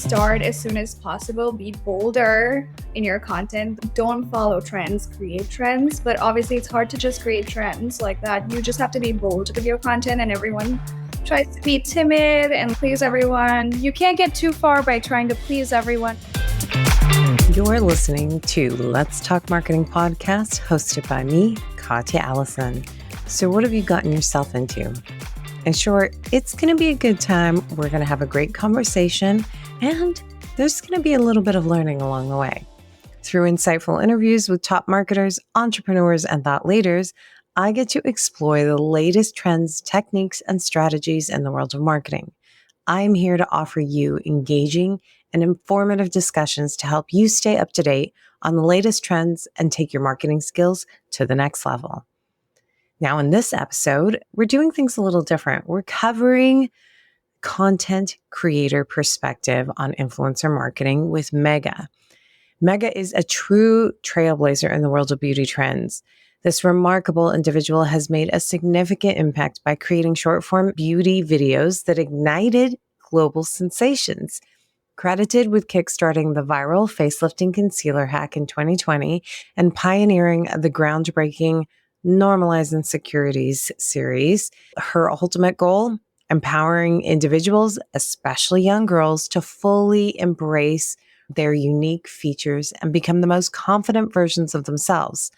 start as soon as possible. Be bolder in your content. Don't follow trends, create trends. But obviously it's hard to just create trends like that. You just have to be bold with your content, and everyone tries to be timid and please everyone. You can't get too far by trying to please everyone. You're listening to Let's Talk Marketing podcast, hosted by me, Katya Allison. So what have you gotten yourself into? In short, it's going to be a good time. We're going to have a great conversation, and there's going to be a little bit of learning along the way. Through insightful interviews with top marketers, entrepreneurs, and thought leaders, I get to explore the latest trends, techniques, and strategies in the world of marketing. I'm here to offer you engaging and informative discussions to help you stay up to date on the latest trends and take your marketing skills to the next level. Now, in this episode, we're doing things a little different. We're covering content creator perspective on influencer marketing with Megha. Megha is a true trailblazer in the world of beauty trends. This remarkable individual has made a significant impact by creating short-form beauty videos that ignited global sensations. Credited with kickstarting the viral facelifting concealer hack in 2020 and pioneering the groundbreaking Normalize Insecurities series, her ultimate goal, empowering individuals, especially young girls, to fully embrace their unique features and become the most confident versions of themselves.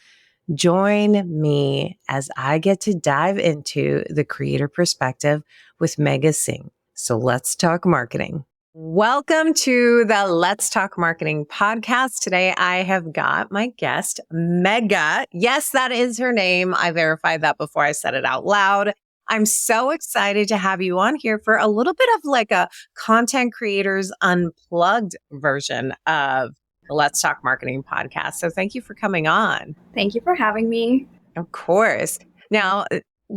Join me as I get to dive into the creator perspective with Megha Singh. So let's talk marketing. Welcome to the Let's Talk Marketing podcast. Today, I have got my guest, Megha. Yes, that is her name. I verified that before I said it out loud. I'm so excited to have you on here for a little bit of like a content creators unplugged version of the Let's Talk Marketing podcast. So thank you for coming on. Thank you for having me. Of course. Now,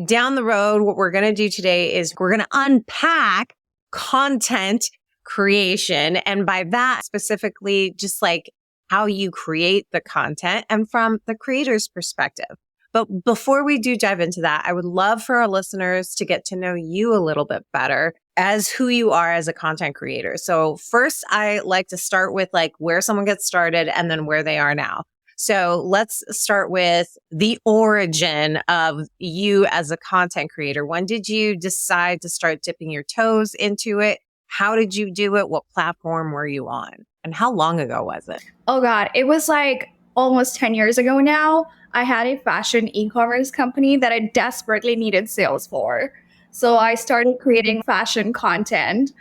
down the road, what we're going to do today is we're going to unpack content creation. And by that, specifically, just like how you create the content and from the creator's perspective. But before we do dive into that, I would love for our listeners to get to know you a little bit better as who you are as a content creator. So first, I like to start with like where someone gets started and then where they are now. So let's start with the origin of you as a content creator. When did you decide to start dipping your toes into it? How did you do it? What platform were you on? And how long ago was it? Oh God, it was like almost 10 years ago now. I had a fashion e-commerce company that I desperately needed sales for. So I started creating fashion content,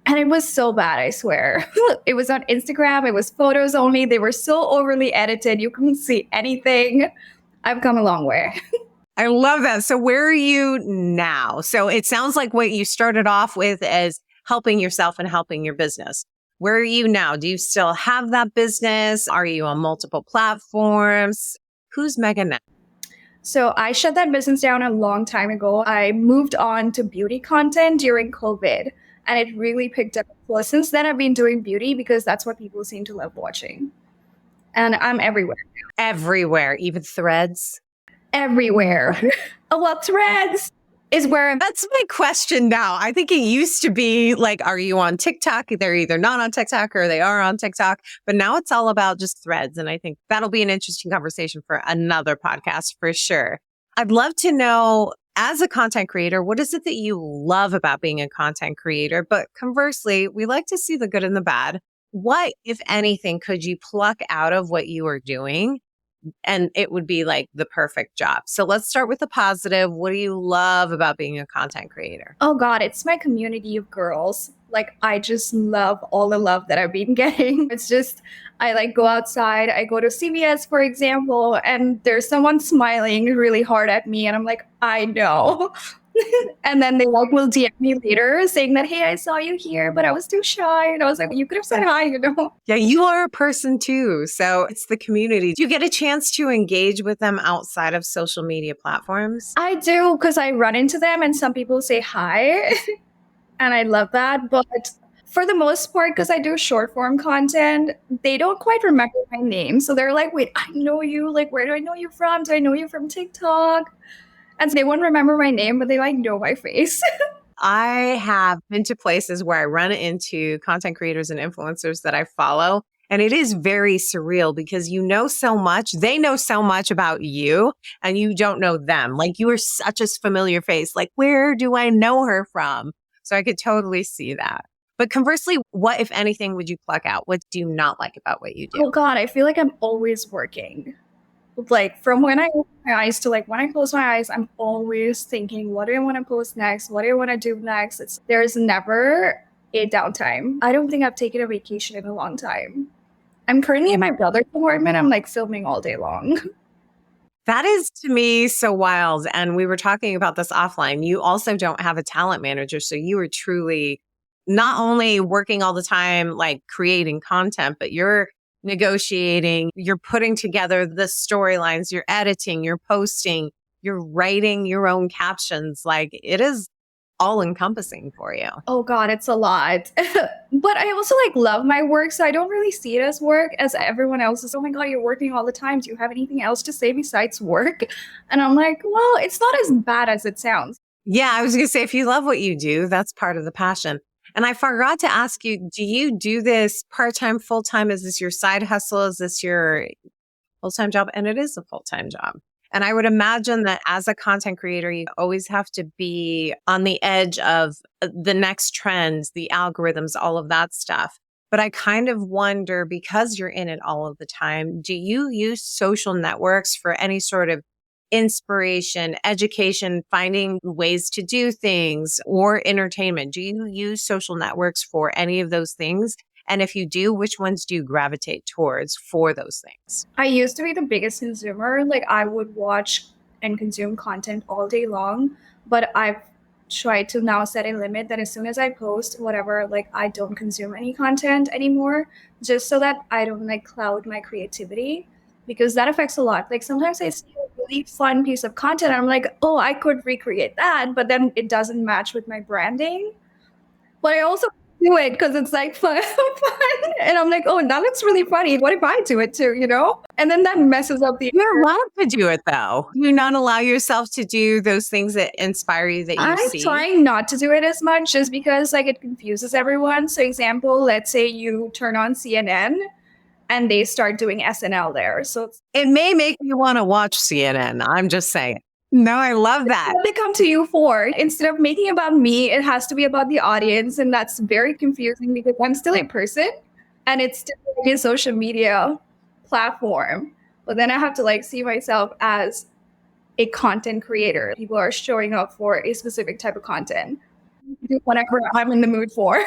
and it was so bad, I swear. It was on Instagram. It was photos only. They were so overly edited. You couldn't see anything. I've come a long way. I love that. So where are you now? So it sounds like what you started off with as helping yourself and helping your business. Where are you now? Do you still have that business? Are you on multiple platforms? Who's Megha now? So I shut that business down a long time ago. I moved on to beauty content during COVID, and it really picked up. Well, since then I've been doing beauty because that's what people seem to love watching. And I'm everywhere. Everywhere, even Threads? Everywhere. Oh, well, Threads is where That's my question now. I think it used to be like, are you on TikTok? They're either not on TikTok or they are on TikTok. But now it's all about just Threads. And I think that'll be an interesting conversation for another podcast for sure. I'd love to know, as a content creator, what is it that you love about being a content creator? But conversely, we like to see the good and the bad. What, if anything, could you pluck out of what you are doing? And it would be like the perfect job. So let's start with the positive. What do you love about being a content creator? Oh God, it's my community of girls. Like, I just love all the love that I've been getting. It's just, I like go outside. I go to CVS, for example, and there's someone smiling really hard at me. And I'm like, I know. And then they like will DM me later saying that, hey, I saw you here, but I was too shy. And I was like, you could have said hi, you know? Yeah, you are a person too. So it's the community. Do you get a chance to engage with them outside of social media platforms? I do, because I run into them and some people say hi. And I love that. But for the most part, because I do short form content, they don't quite remember my name. So they're like, wait, I know you. Like, where do I know you from? Do I know you from TikTok? And they won't remember my name, but they like know my face. I have been to places where I run into content creators and influencers that I follow. And it is very surreal because you know so much. They know so much about you and you don't know them. Like you are such a familiar face. Like, where do I know her from? So I could totally see that. But conversely, what, if anything, would you pluck out? What do you not like about what you do? Oh God, I feel like I'm always working. Like from when I open my eyes to like when I close my eyes, I'm always thinking, what do I want to post next? What do I want to do next? There's never a downtime. I don't think I've taken a vacation in a long time. I'm currently in my brother's apartment. I'm like filming all day long. That is to me so wild. And we were talking about this offline. You also don't have a talent manager. So you are truly not only working all the time, like creating content, but you're negotiating, you're putting together the storylines, you're editing, you're posting, you're writing your own captions. Like it is all encompassing for you. Oh God, it's a lot. But I also like love my work, so I don't really see it as work as everyone else is. Oh my God, you're working all the time. Do you have anything else to say besides work? And I'm like, well, it's not as bad as it sounds. Yeah, I was going to say, if you love what you do, that's part of the passion. And I forgot to ask you, do you do this part-time, full-time? Is this your side hustle? Is this your full-time job? And it is a full-time job. And I would imagine that as a content creator, you always have to be on the edge of the next trends, the algorithms, all of that stuff. But I kind of wonder, because you're in it all of the time, do you use social networks for any sort of inspiration, education, finding ways to do things, or entertainment? Do you use social networks for any of those things? And if you do, which ones do you gravitate towards for those things? I used to be the biggest consumer. Like I would watch and consume content all day long, but I've tried to now set a limit that as soon as I post whatever, like I don't consume any content anymore, just so that I don't like cloud my creativity, because that affects a lot. Like sometimes I see a really fun piece of content and I'm like, oh, I could recreate that, but then it doesn't match with my branding. But I also do it because it's like fun. And I'm like, oh, that looks really funny. What if I do it too, you know? And then that messes up the. You're allowed to do it though. You not allow yourself to do those things that inspire you that you I'm see. trying not to do it as much just because like it confuses everyone. So example, let's say you turn on CNN and they start doing SNL there. So it may make you want to watch CNN. I'm just saying. No, I love that. what they come to you for. Instead of making it about me, it has to be about the audience. And that's very confusing because I'm still a person and it's still a social media platform. But then I have to like see myself as a content creator. People are showing up for a specific type of content, whatever I'm in the mood for.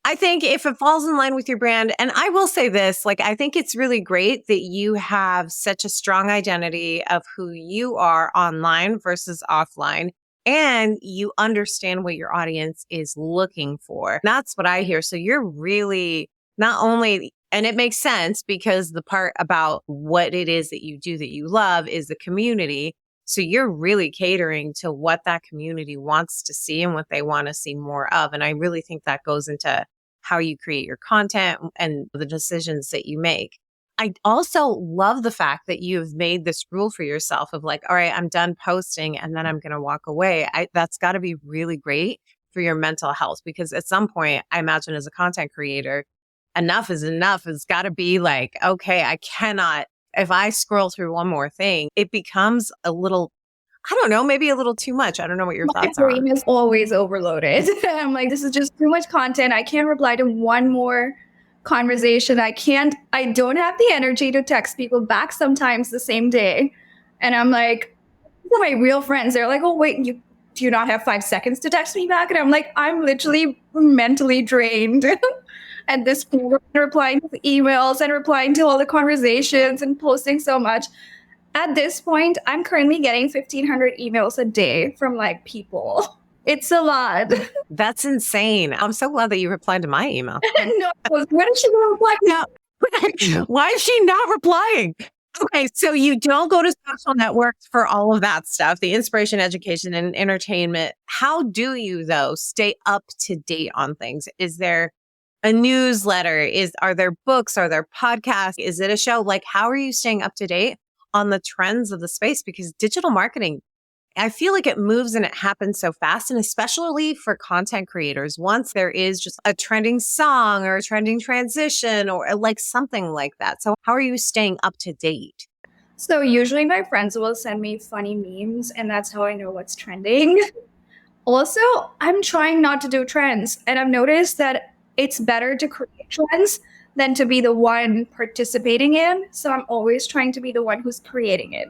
I think if it falls in line with your brand, and I will say this, like, I think it's really great that you have such a strong identity of who you are online versus offline, and you understand what your audience is looking for. That's what I hear. So you're really not only, and it makes sense because the part about what it is that you do that you love is the community. So you're really catering to what that community wants to see and what they want to see more of. And I really think that goes into how you create your content and the decisions that you make. I also love the fact that you've made this rule for yourself of like, all right, I'm done posting and then I'm going to walk away. That's got to be really great for your mental health, because at some point, I imagine as a content creator, enough is enough. It's got to be like, okay, I cannot, if I scroll through one more thing, it becomes a little, I don't know, maybe a little too much. I don't know what your thoughts are. My brain is always overloaded. I'm like, this is just too much content. I can't reply to one more conversation. I don't have the energy to text people back sometimes the same day. And I'm like, my real friends, they're like, oh, wait, do you not have 5 seconds to text me back? And I'm like, I'm literally mentally drained. At this point, replying to emails and replying to all the conversations and posting so much. At this point, I'm currently getting 1,500 emails a day from like people. It's a lot. That's insane. I'm so glad that you replied to my email. No, when is she going to reply now? Why is she not replying? Okay, so you don't go to social networks for all of that stuff, the inspiration, education, and entertainment. How do you, though, stay up to date on things? Is there a newsletter? Are there books? Are there podcasts? Is it a show? Like, how are you staying up to date on the trends of the space? Because digital marketing, I feel like it moves and it happens so fast. And especially for content creators, once there is just a trending song or a trending transition or like something like that. So how are you staying up to date? So usually my friends will send me funny memes, and that's how I know what's trending. Also, I'm trying not to do trends, and I've noticed that it's better to create trends than to be the one participating in. So I'm always trying to be the one who's creating it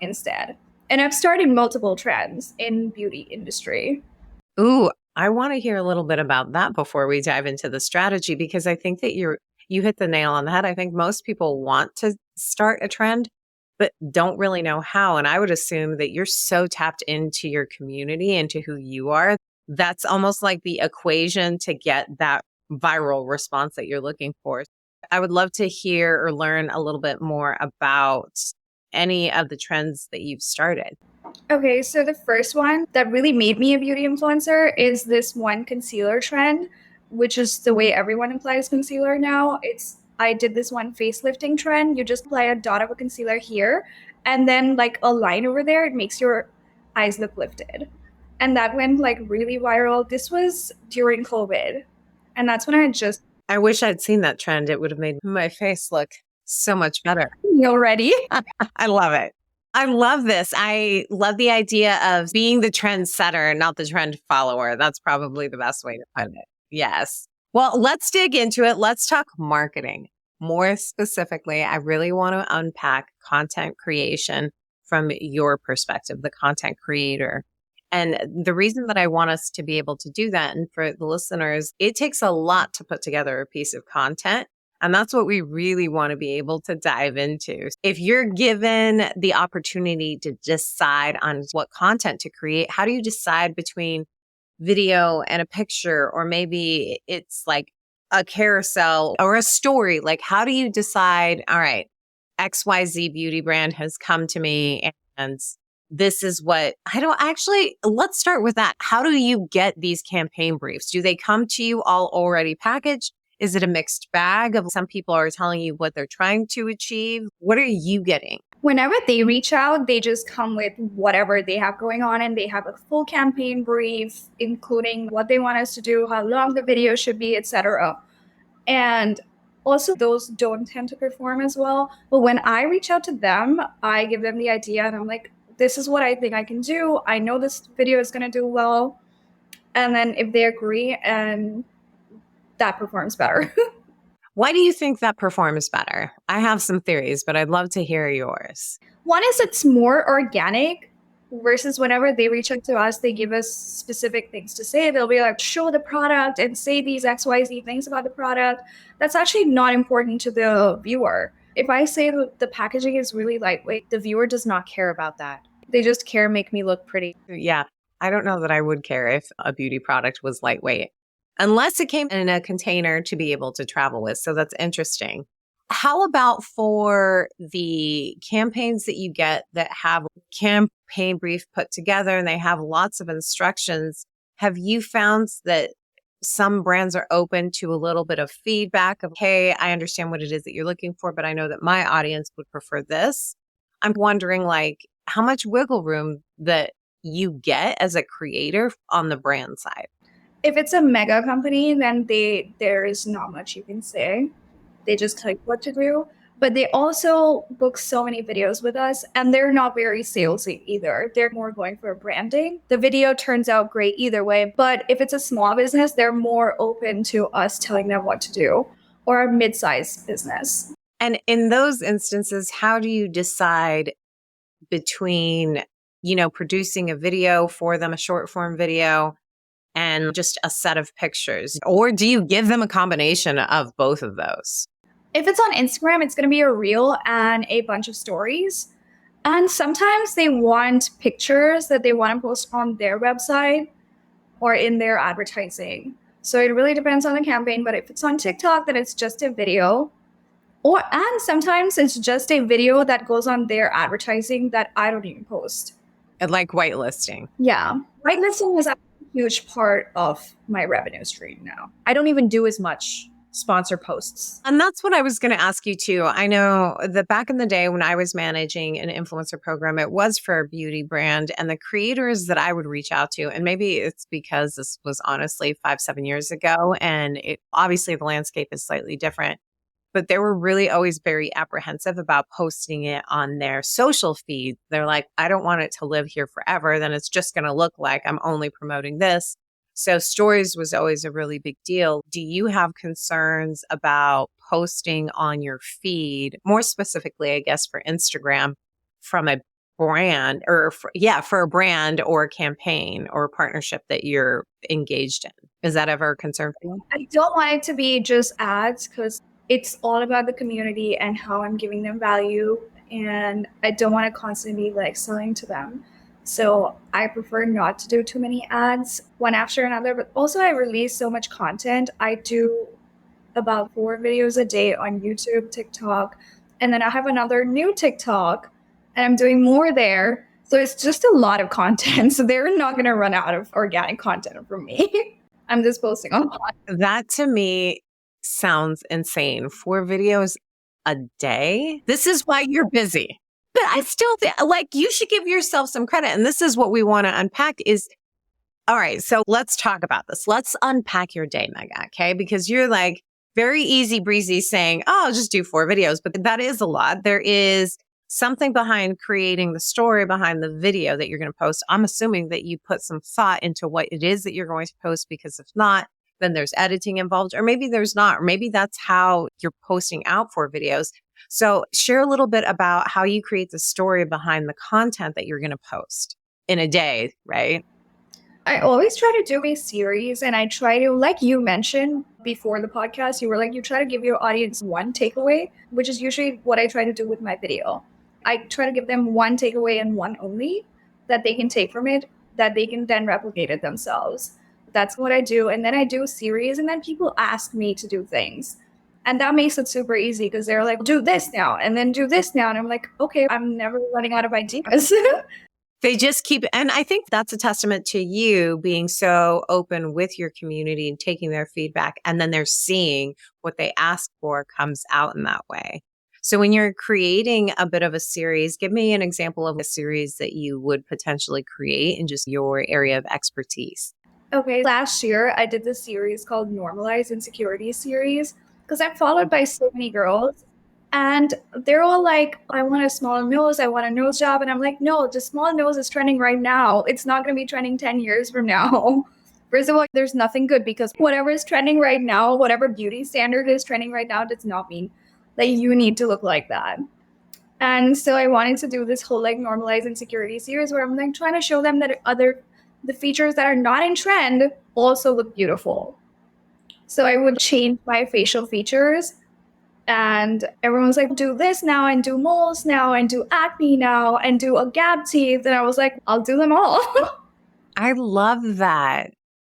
instead. And I've started multiple trends in beauty industry. Ooh, I want to hear a little bit about that before we dive into the strategy, because I think that you hit the nail on the head. I think most people want to start a trend, but don't really know how. And I would assume that you're so tapped into your community, into who you are. That's almost like the equation to get that viral response that you're looking for. I would love to hear or learn a little bit more about any of the trends that you've started. Okay, so the first one that really made me a beauty influencer is this one concealer trend, which is the way everyone applies concealer now. I did this one facelifting trend. You just apply a dot of a concealer here and then like a line over there. It makes your eyes look lifted. And that went like really viral. This was during COVID. And that's when I wish I'd seen that trend. It would have made my face look so much better. you ready? I love it. I love this. I love the idea of being the trendsetter, not the trend follower. That's probably the best way to put it. Yes. Well, let's dig into it. Let's talk marketing. More specifically, I really want to unpack content creation from your perspective, the content creator. And the reason that I want us to be able to do that, and for the listeners, it takes a lot to put together a piece of content. And that's what we really want to be able to dive into. If you're given the opportunity to decide on what content to create, how do you decide between video and a picture, or maybe it's like a carousel or a story? Like, how do you decide, all right, XYZ beauty brand has come to me and this is what I don't actually, let's start with that. How do you get these campaign briefs? Do they come to you all already packaged? Is it a mixed bag of some people are telling you what they're trying to achieve? What are you getting? Whenever they reach out, they just come with whatever they have going on, and they have a full campaign brief, including what they want us to do, how long the video should be, etc. And also, those don't tend to perform as well. But when I reach out to them, I give them the idea, and I'm like, this is what I think I can do. I know this video is going to do well. And then if they agree, and that performs better. Why do you think that performs better? I have some theories, but I'd love to hear yours. One is it's more organic versus whenever they reach out to us, they give us specific things to say. They'll be like, show the product and say these XYZ things about the product. That's actually not important to the viewer. If I say the packaging is really lightweight, the viewer does not care about that. They just care, make me look pretty. Yeah, I don't know that I would care if a beauty product was lightweight, unless it came in a container to be able to travel with. So that's interesting. How about for the campaigns that you get that have a campaign brief put together and they have lots of instructions? Have you found that some brands are open to a little bit of feedback of, hey, I understand what it is that you're looking for, but I know that my audience would prefer this? I'm wondering, like, how much wiggle room that you get as a creator on the brand side. If it's a mega company, then there is not much you can say. They just tell you what to do. But they also book so many videos with us, and they're not very salesy either. They're more going for branding. The video turns out great either way. But if it's a small business, they're more open to us telling them what to do, or a mid-sized business. And in those instances, how do you decide between, producing a video for them, a short form video, and just a set of pictures? Or do you give them a combination of both of those? If it's on Instagram, it's going to be a reel and a bunch of stories. And sometimes they want pictures that they want to post on their website or in their advertising. So it really depends on the campaign. But if it's on TikTok, then it's just a video. And sometimes it's just a video that goes on their advertising that I don't even post. Like whitelisting. Yeah. Whitelisting is a huge part of my revenue stream now. I don't even do as much sponsor posts. And that's what I was going to ask you too. I know that back in the day when I was managing an influencer program, it was for a beauty brand, and the creators that I would reach out to, and maybe it's because this was honestly 5-7 years ago, and obviously the landscape is slightly different, but they were really always very apprehensive about posting it on their social feed. They're like, I don't want it to live here forever. Then it's just going to look like I'm only promoting this. So stories was always a really big deal. Do you have concerns about posting on your feed, more specifically, I guess, for Instagram from a brand for a brand or a campaign or a partnership that you're engaged in? Is that ever a concern for you? I don't want it to be just ads because it's all about the community and how I'm giving them value. And I don't want to constantly like selling to them. So I prefer not to do too many ads one after another. But also I release so much content. I do about 4 videos a day on YouTube, TikTok. And then I have another new TikTok and I'm doing more there. So it's just a lot of content. So they're not going to run out of organic content from me. I'm just posting a lot. That to me sounds insane. 4 videos a day. This is why you're busy. But I still think like you should give yourself some credit. And this is what we want to unpack is, all right, so let's talk about this. Let's unpack your day, Megha, okay? Because you're like very easy breezy saying, oh, I'll just do 4 videos. But that is a lot. There is something behind creating the story behind the video that you're going to post. I'm assuming that you put some thought into what it is that you're going to post, because if not, then there's editing involved, or maybe there's not, or maybe that's how you're posting out 4 videos. So share a little bit about how you create the story behind the content that you're going to post in a day, right? I always try to do a series, and I try to, like you mentioned before the podcast, you were like, you try to give your audience one takeaway, which is usually what I try to do with my video. I try to give them one takeaway and one only that they can take from it, that they can then replicate it themselves. That's what I do. And then I do a series, and then people ask me to do things. And that makes it super easy because they're like, do this now and then do this now. And I'm like, okay, I'm never running out of ideas. They just keep, and I think that's a testament to you being so open with your community and taking their feedback. And then they're seeing what they ask for comes out in that way. So when you're creating a bit of a series, give me an example of a series that you would potentially create in just your area of expertise. Okay, last year I did this series called Normalize, Insecurities series, because I'm followed by so many girls and they're all like, I want a smaller nose, I want a nose job. And I'm like, no, the small nose is trending right now. It's not going to be trending 10 years from now. First of all, there's nothing good because whatever is trending right now, whatever beauty standard is trending right now does not mean that you need to look like that. And so I wanted to do this whole like normalize insecurity series where I'm like trying to show them that the features that are not in trend also look beautiful. So I would change my facial features and everyone's like, do this now and do moles now and do acne now and do a gap teeth. And I was like, I'll do them all. I love that.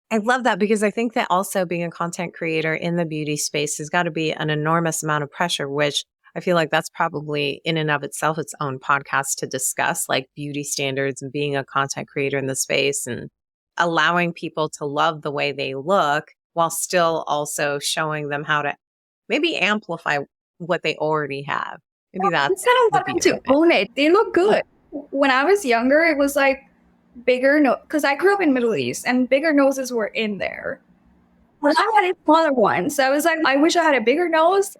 I love that because I think that also being a content creator in the beauty space has got to be an enormous amount of pressure, which I feel like that's probably in and of itself its own podcast to discuss, like beauty standards and being a content creator in the space and allowing people to love the way they look while still also showing them how to maybe amplify what they already have. Maybe that's Instead of wanting to own it, they look good. When I was younger, it was like bigger nose, because I grew up in Middle East and bigger noses were in there. But I had a smaller one. So I was like, I wish I had a bigger nose.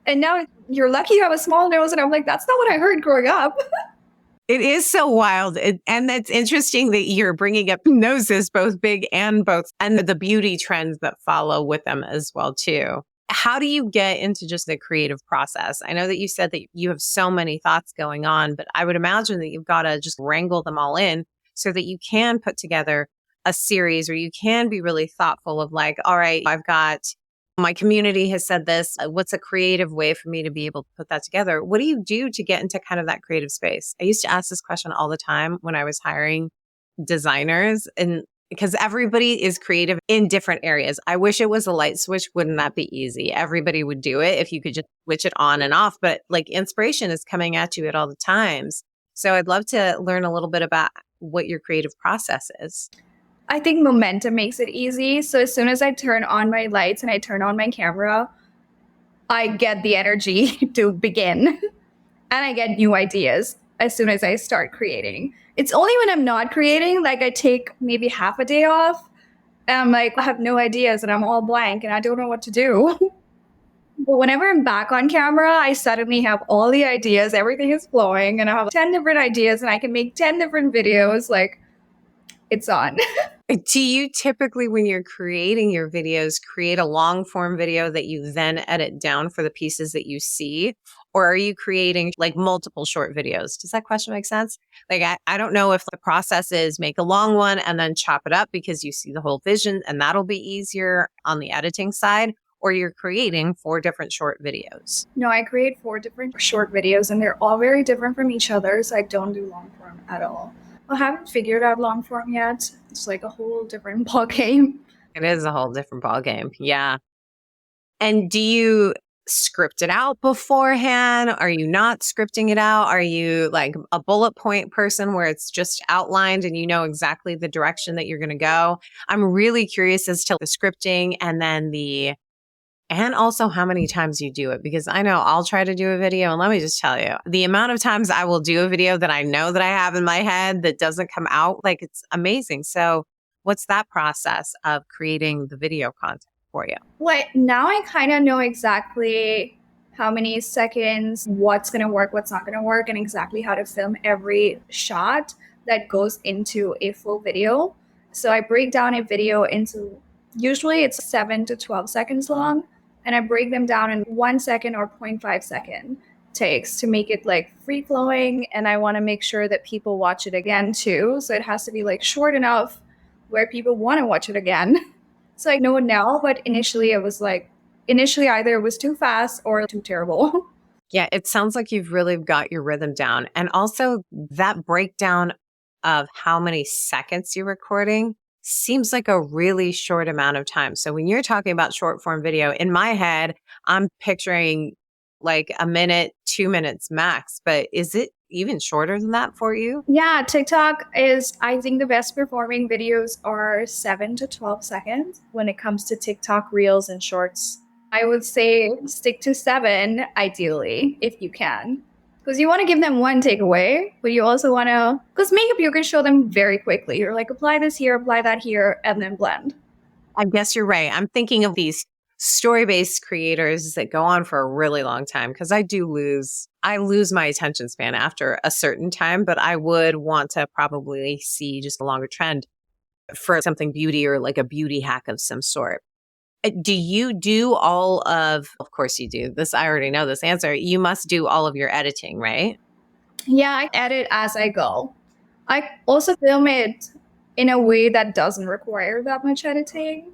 And now you're lucky you have a small nose. And I'm like, that's not what I heard growing up. It is so wild. And it's interesting that you're bringing up noses, both big and the beauty trends that follow with them as well, too. How do you get into just the creative process? I know that you said that you have so many thoughts going on, but I would imagine that you've got to just wrangle them all in so that you can put together a series or you can be really thoughtful of like, all right, I've got my community has said this. What's a creative way for me to be able to put that together? What do you do to get into kind of that creative space? I used to ask this question all the time when I was hiring designers, and because everybody is creative in different areas. I wish it was a light switch. Wouldn't that be easy? Everybody would do it if you could just switch it on and off. But like inspiration is coming at you at all the times. So I'd love to learn a little bit about what your creative process is. I think momentum makes it easy. So as soon as I turn on my lights and I turn on my camera, I get the energy to begin and I get new ideas as soon as I start creating. It's only when I'm not creating, like I take maybe half a day off and I'm like, I have no ideas and I'm all blank and I don't know what to do. But whenever I'm back on camera, I suddenly have all the ideas, everything is flowing, and I have 10 different ideas and I can make 10 different videos. Like, it's on. Do you typically, when you're creating your videos, create a long form video that you then edit down for the pieces that you see? Or are you creating like multiple short videos? Does that question make sense? Like, I don't know if the process is make a long one and then chop it up because you see the whole vision and that'll be easier on the editing side, or you're creating 4 different short videos. No, I create 4 different short videos and they're all very different from each other. So I don't do long form at all. I haven't figured out long form yet. It's like a whole different ball game. It is a whole different ball game. Yeah. And do you script it out beforehand? Are you not scripting it out? Are you like a bullet point person where it's just outlined and you know exactly the direction that you're going to go? I'm really curious as to the scripting and also how many times you do it, because I know I'll try to do a video and let me just tell you, the amount of times I will do a video that I know that I have in my head that doesn't come out, like it's amazing. So what's that process of creating the video content for you? Well, now I kind of know exactly how many seconds, what's going to work, what's not going to work, and exactly how to film every shot that goes into a full video. So I break down a video into, usually it's 7 to 12 seconds long, and I break them down in 1 second or 0.5 second takes to make it like free flowing. And I want to make sure that people watch it again too. So it has to be like short enough where people want to watch it again. So I know now, but initially it was like, either it was too fast or too terrible. Yeah, it sounds like you've really got your rhythm down. And also that breakdown of how many seconds you're recording seems like a really short amount of time. So when you're talking about short form video, in my head, I'm picturing like a minute, 2 minutes max, but is it even shorter than that for you? Yeah, TikTok is, I think the best performing videos are 7 to 12 seconds when it comes to TikTok reels and shorts. I would say stick to 7 ideally, if you can. Because you want to give them one takeaway, but you also want to, because makeup you can show them very quickly. You're like, apply this here, apply that here, and then blend. I guess you're right. I'm thinking of these story-based creators that go on for a really long time, because I lose my attention span after a certain time, but I would want to probably see just a longer trend for something beauty or like a beauty hack of some sort. Do you do of course you do this, I already know this answer. You must do all of your editing, right? Yeah, I edit as I go. I also film it in a way that doesn't require that much editing.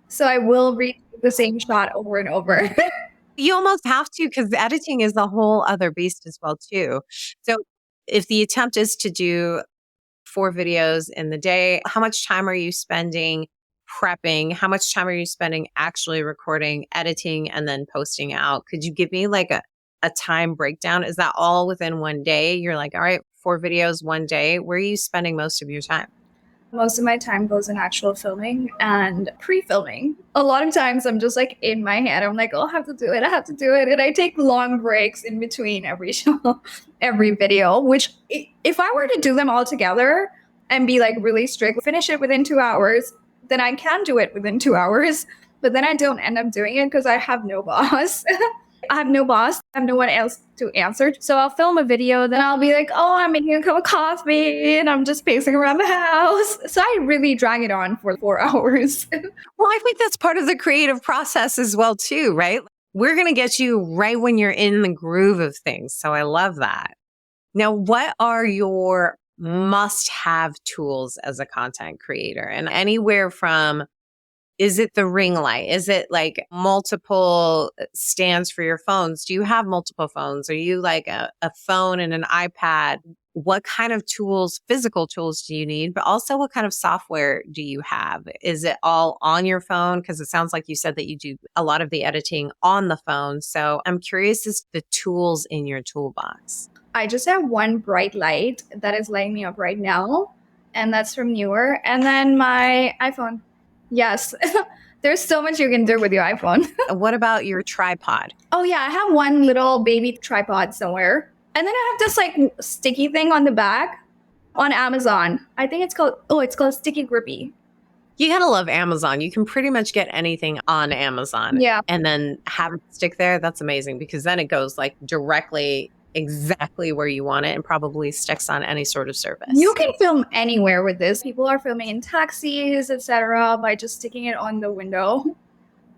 So I will read the same shot over and over. You almost have to, because editing is a whole other beast as well too. So if the attempt is to do 4 videos in the day, how much time are you spending prepping? How much time are you spending actually recording, editing, and then posting out? Could you give me like a time breakdown? Is that all within one day? You're like, all right, 4 videos one day. Where are you spending most of your time? Most of my time goes in actual filming and pre-filming. A lot of times I'm just like in my head, I'm like, oh, I have to do it. I have to do it. And I take long breaks in between every show, every video, which if I were to do them all together and be like really strict, finish it within 2 hours, then I can do it within 2 hours. But then I don't end up doing it because I have no boss. I have no boss. I have no one else to answer. So I'll film a video, then I'll be like, oh, I'm making a cup of coffee and I'm just pacing around the house. So I really drag it on for 4 hours. Well, I think that's part of the creative process as well too, right? We're going to get you right when you're in the groove of things. So I love that. Now, what are your must-have tools as a content creator? And anywhere from, is it the ring light? Is it like multiple stands for your phones? Do you have multiple phones? Are you like a phone and an iPad? What kind of tools, physical tools do you need? But also what kind of software do you have? Is it all on your phone? Because it sounds like you said that you do a lot of the editing on the phone. So I'm curious as to the tools in your toolbox. I just have one bright light that is lighting me up right now. and that's from newer. And then my iPhone. Yes. There's so much you can do with your iPhone. What about your tripod? Oh yeah, I have one little baby tripod somewhere. And then I have this like sticky thing on the back on Amazon. I think it's called Sticky Grippy. You gotta love Amazon. You can pretty much get anything on Amazon. Yeah. And then have it stick there. That's amazing because then it goes like directly exactly where you want it and probably sticks on any sort of surface. You can film anywhere with this. People are filming in taxis, etc., by just sticking it on the window.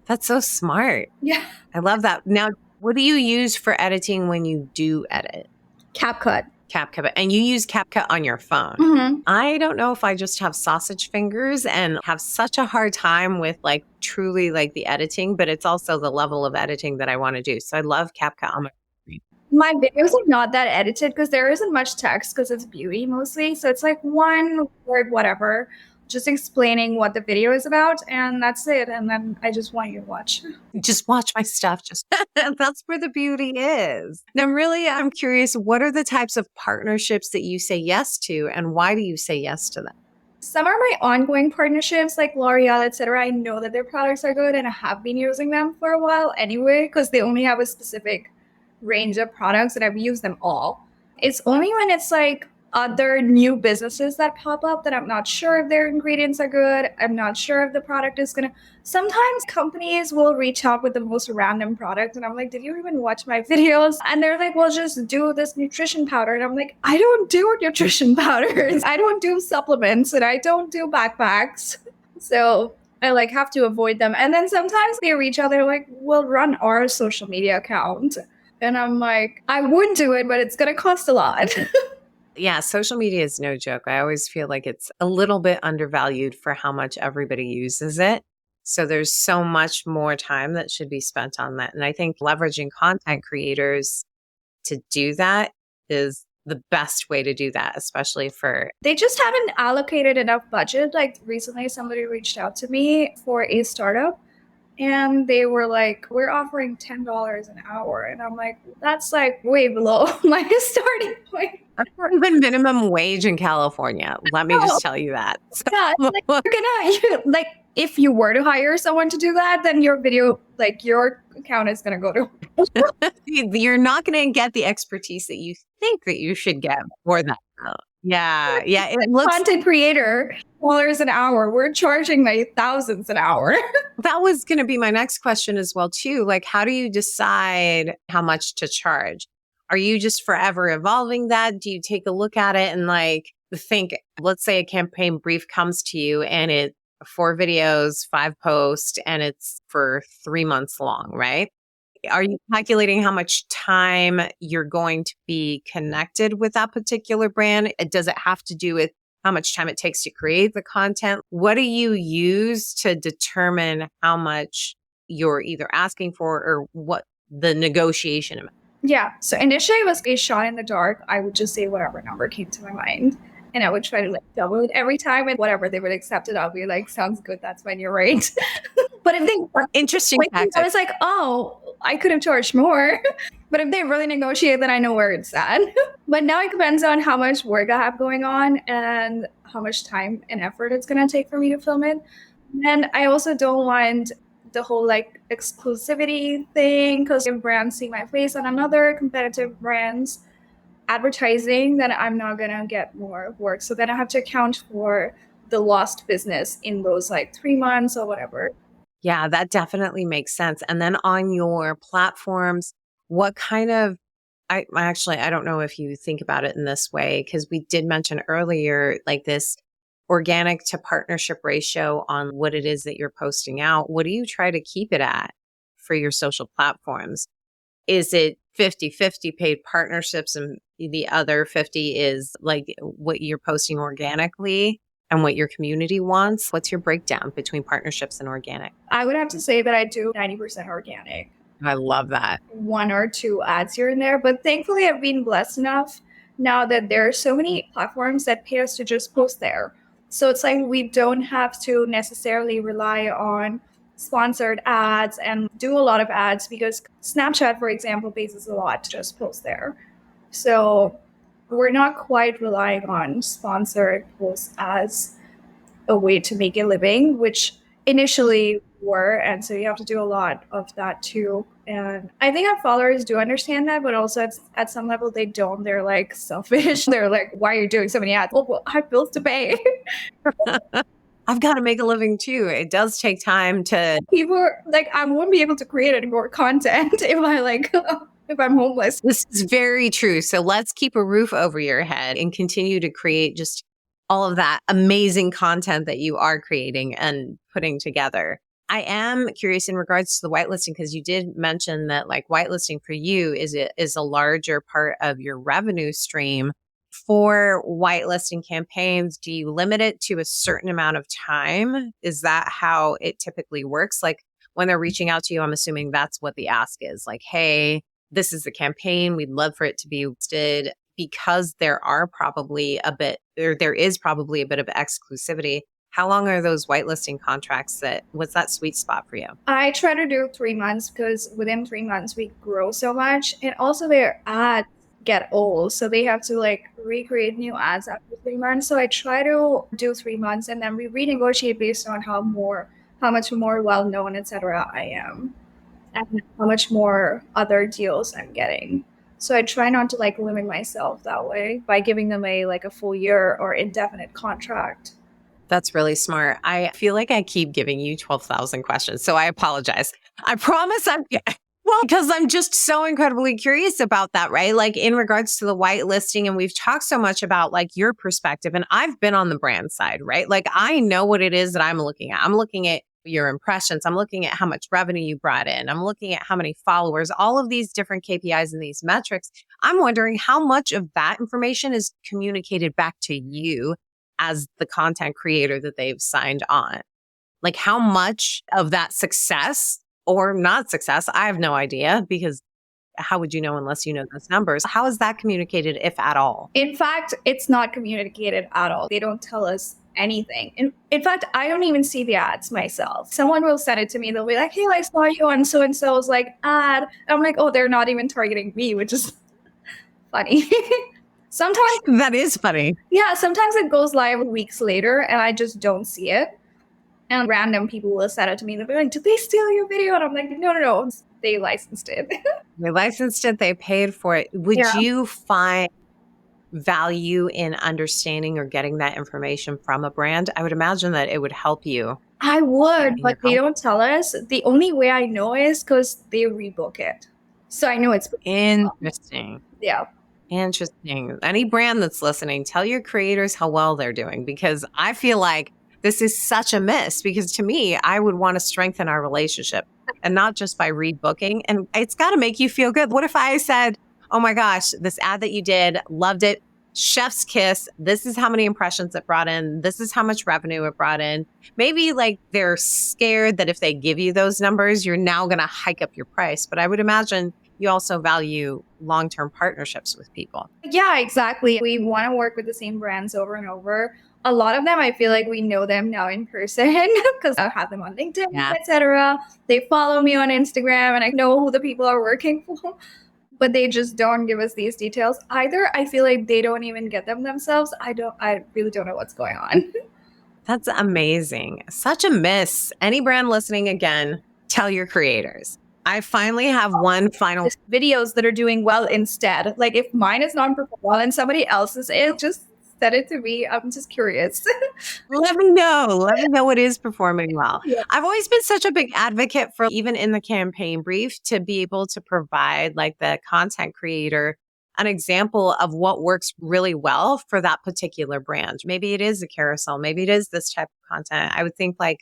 That's so smart. Yeah. I love that. Now, what do you use for editing when you do edit? CapCut. CapCut. And you use CapCut on your phone. Mm-hmm. I don't know if I just have sausage fingers and have such a hard time with like truly like the editing, but it's also the level of editing that I want to do. So I love CapCut on my screen. My videos are not that edited because there isn't much text because it's beauty mostly. So it's like one word, whatever, just explaining what the video is about. And that's it. And then I just want you to watch. Just watch my stuff. Just that's where the beauty is. Now, really, I'm curious, what are the types of partnerships that you say yes to and why do you say yes to them? Some are my ongoing partnerships like L'Oreal, etc. I know that their products are good and I have been using them for a while anyway because they only have a specific range of products and I've used them all. It's only when it's like other new businesses that pop up that I'm not sure if their ingredients are good. I'm not sure if the product is gonna. Sometimes companies will reach out with the most random product and I'm like, did you even watch my videos? And they're like, well, just do this nutrition powder. And I'm like, I don't do nutrition powders. I don't do supplements and I don't do backpacks. So I like have to avoid them. And then sometimes they reach out, they're like, we'll run our social media account. And I'm like, I would do it, but it's going to cost a lot. Yeah, social media is no joke. I always feel like it's a little bit undervalued for how much everybody uses it. So there's so much more time that should be spent on that. And I think leveraging content creators to do that is the best way to do that, especially for... They just haven't allocated enough budget. Like recently somebody reached out to me for a startup. And they were like, we're offering $10 an hour. And I'm like, that's like way below my starting point. That's not even minimum wage in California. Let me just tell you that. So, yeah, like, like if you were to hire someone to do that, then your video, like your account is going to go to... You're not going to get the expertise that you think that you should get for that. Yeah. Yeah. It looks content creator dollars an hour. We're charging like thousands an hour. That was going to be my next question as well, too. Like, how do you decide how much to charge? Are you just forever evolving that? Do you take a look at it and like think, let's say a campaign brief comes to you and it's 4 videos, 5 posts, and it's for 3 months long, right? Are you calculating how much time you're going to be connected with that particular brand? Does it have to do with how much time it takes to create the content? What do you use to determine how much you're either asking for or what the negotiation amount? Yeah. So initially it was a shot in the dark. I would just say whatever number came to my mind. And I would try to like double it every time and whatever they would accept it. I'll be like, sounds good. That's when you're right. But if they interesting tactic. I was like, oh, I could have charged more. But if they really negotiate, then I know where it's at. But now it depends on how much work I have going on and how much time and effort it's going to take for me to film it. And I also don't want the whole like exclusivity thing because if brands see my face on another competitive brand's advertising, then I'm not going to get more work. So then I have to account for the lost business in those like 3 months or whatever. Yeah, that definitely makes sense. And then on your platforms, what kind of, I don't know if you think about it in this way, because we did mention earlier, like this organic to partnership ratio on what it is that you're posting out. What do you try to keep it at for your social platforms? Is it 50-50 paid partnerships and the other 50 is like what you're posting organically and what your community wants? What's your breakdown between partnerships and organic? I would have to say that I do 90% organic. I love that. 1 or 2 ads here and there. But thankfully, I've been blessed enough now that there are so many platforms that pay us to just post there. So it's like we don't have to necessarily rely on sponsored ads and do a lot of ads because Snapchat, for example, pays us a lot to just post there. So we're not quite relying on sponsored posts as a way to make a living, which initially were. And so you have to do a lot of that too. And I think our followers do understand that, but also at some level they don't. They're like selfish. They're like, why are you doing so many ads? Well, I have bills to pay. I've got to make a living too. It does take time to. People are like, I won't be able to create any more content if I like, if I'm homeless. This is very true. So let's keep a roof over your head and continue to create just all of that amazing content that you are creating and putting together. I am curious in regards to the whitelisting, because you did mention that like whitelisting for you is a larger part of your revenue stream. For whitelisting campaigns, do you limit it to a certain amount of time? Is that how it typically works? Like when they're reaching out to you, I'm assuming that's what the ask is. Like, hey, this is the campaign. We'd love for it to be listed, because there is probably a bit of exclusivity. How long are those whitelisting contracts? What's that sweet spot for you? I try to do 3 months because within 3 months we grow so much, and also their ads get old, so they have to like recreate new ads after 3 months. So I try to do 3 months, and then we renegotiate based on how much more well known, etc. I am, and how much more other deals I'm getting. So I try not to like limit myself that way by giving them a full year or indefinite contract. That's really smart. I feel like I keep giving you 12,000 questions, so I apologize. I promise because I'm just so incredibly curious about that, right? Like in regards to the whitelisting, and we've talked so much about like your perspective, and I've been on the brand side, right? Like I know what it is that I'm looking at. I'm looking at your impressions. I'm looking at how much revenue you brought in. I'm looking at how many followers, all of these different KPIs and these metrics. I'm wondering how much of that information is communicated back to you as the content creator that they've signed on. Like how much of that success or not success, I have no idea, because how would you know unless you know those numbers? How is that communicated, if at all? In fact, it's not communicated at all. They don't tell us anything. In fact, I don't even see the ads myself. Someone will send it to me. They'll be like, hey, I saw you on so-and-so's like ad. And I'm like, oh, they're not even targeting me, which is funny. Sometimes That is funny. Yeah, sometimes it goes live weeks later and I just don't see it. And random people will send it to me. They'll be like, did they steal your video? And I'm like, no. They licensed it. They licensed it. They paid for it. Would you find value in understanding or getting that information from a brand? I would imagine that it would help you. I would, but they don't tell us. The only way I know is because they rebook it. So I know it's interesting. Yeah. Interesting. Any brand that's listening, tell your creators how well they're doing, because I feel like this is such a miss, because to me, I would want to strengthen our relationship and not just by rebooking. And it's got to make you feel good. What if I said, oh my gosh, this ad that you did, loved it. Chef's kiss. This is how many impressions it brought in. This is how much revenue it brought in. Maybe like they're scared that if they give you those numbers, you're now going to hike up your price. But I would imagine you also value long-term partnerships with people. Yeah, exactly. We want to work with the same brands over and over. A lot of them, I feel like we know them now in person because I have them on LinkedIn, etc. They follow me on Instagram and I know who the people are working for, but they just don't give us these details. Either I feel like they don't even get them themselves. I really don't know what's going on. That's amazing. Such a miss. Any brand listening, again, tell your creators. I finally have one final videos that are doing well instead. Like if mine is not performing well and somebody else's is, just send it to me. I'm just curious. Let me know. Let me know what is performing well. Yeah. I've always been such a big advocate for, even in the campaign brief, to be able to provide like the content creator an example of what works really well for that particular brand. Maybe it is a carousel. Maybe it is this type of content. I would think like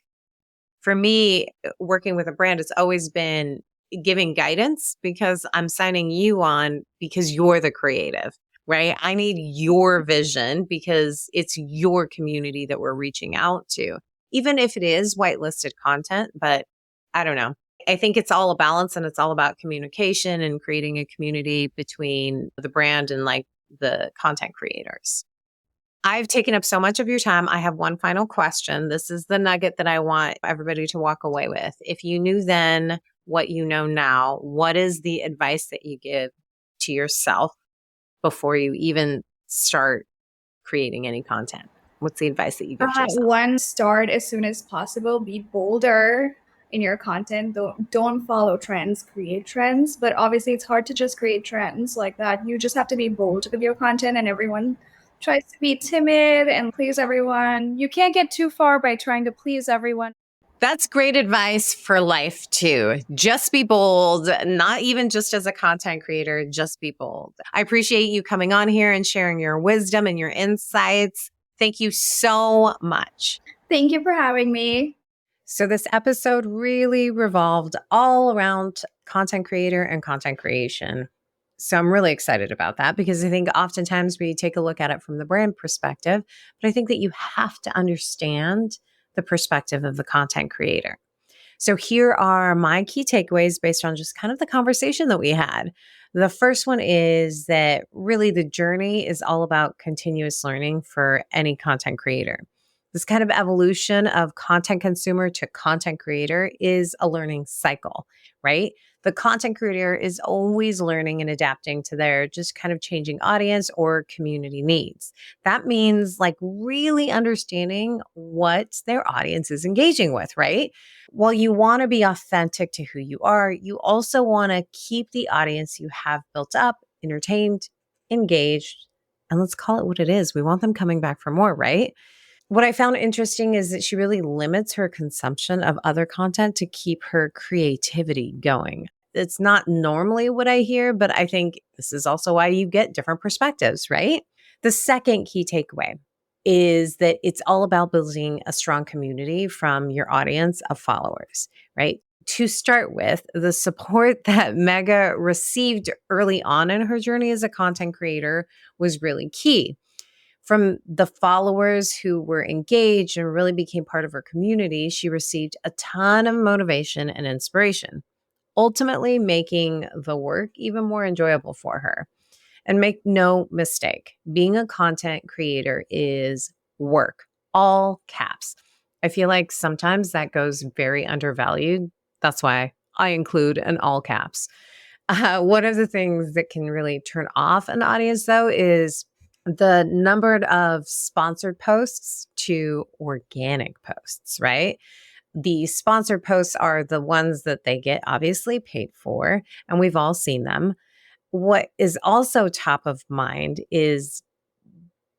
for me, working with a brand, it's always been giving guidance, because I'm signing you on because you're the creative, right? I need your vision because it's your community that we're reaching out to, even if it is whitelisted content. But I don't know. I think it's all a balance, and it's all about communication and creating a community between the brand and like the content creators. I've taken up so much of your time. I have one final question. This is the nugget that I want everybody to walk away with. If you knew then what you know now, what is the advice that you give to yourself before you even start creating any content? What's the advice that you give to yourself? One, start as soon as possible. Be bolder in your content. Don't follow trends, create trends. But obviously, it's hard to just create trends like that. You just have to be bold with your content, and everyone tries to be timid and please everyone. You can't get too far by trying to please everyone. That's great advice for life too. Just be bold, not even just as a content creator, just be bold. I appreciate you coming on here and sharing your wisdom and your insights. Thank you so much. Thank you for having me. So this episode really revolved all around content creator and content creation. So I'm really excited about that because I think oftentimes we take a look at it from the brand perspective, but I think that you have to understand the perspective of the content creator. So here are my key takeaways based on just kind of the conversation that we had. The first one is that really the journey is all about continuous learning for any content creator. This kind of evolution of content consumer to content creator is a learning cycle, right? The content creator is always learning and adapting to their just kind of changing audience or community needs. That means like really understanding what their audience is engaging with, right? While you want to be authentic to who you are, you also want to keep the audience you have built up entertained, engaged, and let's call it what it is. We want them coming back for more, right? What I found interesting is that she really limits her consumption of other content to keep her creativity going. It's not normally what I hear, but I think this is also why you get different perspectives, right? The second key takeaway is that it's all about building a strong community from your audience of followers, right? To start with, the support that Megha received early on in her journey as a content creator was really key. From the followers who were engaged and really became part of her community, she received a ton of motivation and inspiration, ultimately making the work even more enjoyable for her. And make no mistake, being a content creator is work, all caps. I feel like sometimes that goes very undervalued. That's why I include an all caps. One of the things that can really turn off an audience, though, is the number of sponsored posts to organic posts, right? The sponsored posts are the ones that they get obviously paid for, and we've all seen them. What is also top of mind is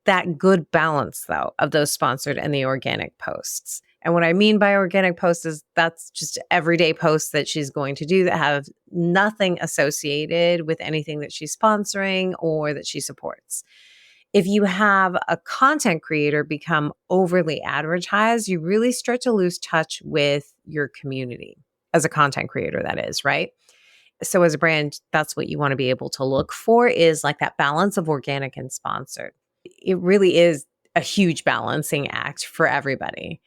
that good balance, though, of those sponsored and the organic posts. And what I mean by organic posts is that's just everyday posts that she's going to do that have nothing associated with anything that she's sponsoring or that she supports. If you have a content creator become overly advertised, you really start to lose touch with your community as a content creator, that is, right? So as a brand, that's what you want to be able to look for is like that balance of organic and sponsored. It really is a huge balancing act for everybody.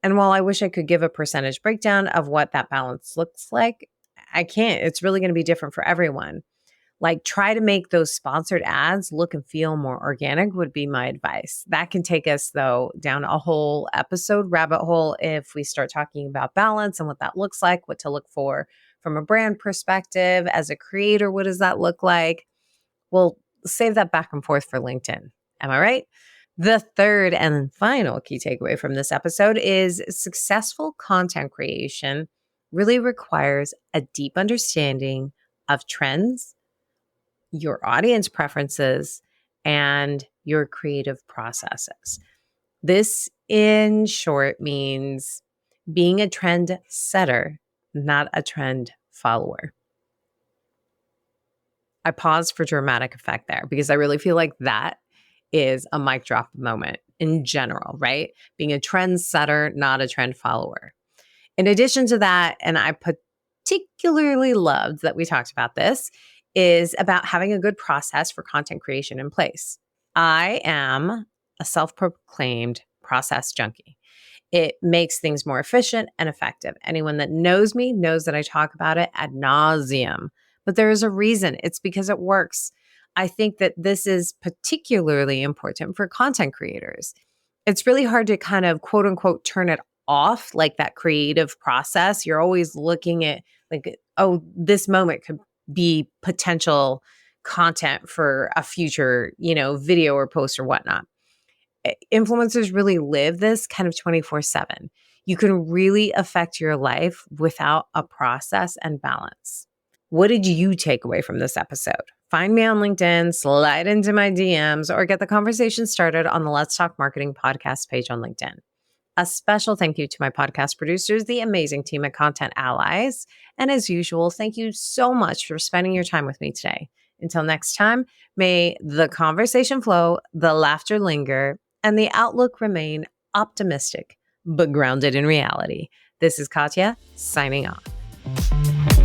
And while I wish I could give a percentage breakdown of what that balance looks like, I can't. It's really going to be different for everyone. Like try to make those sponsored ads look and feel more organic would be my advice. That can take us though down a whole episode rabbit hole if we start talking about balance and what that looks like, what to look for from a brand perspective. As a creator, what does that look like? We'll save that back and forth for LinkedIn. Am I right? The third and final key takeaway from this episode is successful content creation really requires a deep understanding of trends, your audience preferences, and your creative processes. This, in short, means being a trend setter, not a trend follower. I paused for dramatic effect there because I really feel like that is a mic drop moment in general, right? Being a trend setter, not a trend follower. In addition to that, and I particularly loved that we talked about this, is about having a good process for content creation in place. I am a self-proclaimed process junkie. It makes things more efficient and effective. Anyone that knows me knows that I talk about it ad nauseum, but there is a reason. It's because it works. I think that this is particularly important for content creators. It's really hard to kind of quote unquote turn it off, like that creative process. You're always looking at like, oh, this moment could be potential content for a future, video or post or whatnot. Influencers really live this kind of 24/7. You can really affect your life without a process and balance. What did you take away from this episode? Find me on LinkedIn, slide into my DMs, or get the conversation started on the Let's Talk Marketing podcast page on LinkedIn. A special thank you to my podcast producers, the amazing team at Content Allies. And as usual, thank you so much for spending your time with me today. Until next time, may the conversation flow, the laughter linger, and the outlook remain optimistic, but grounded in reality. This is Katya, signing off.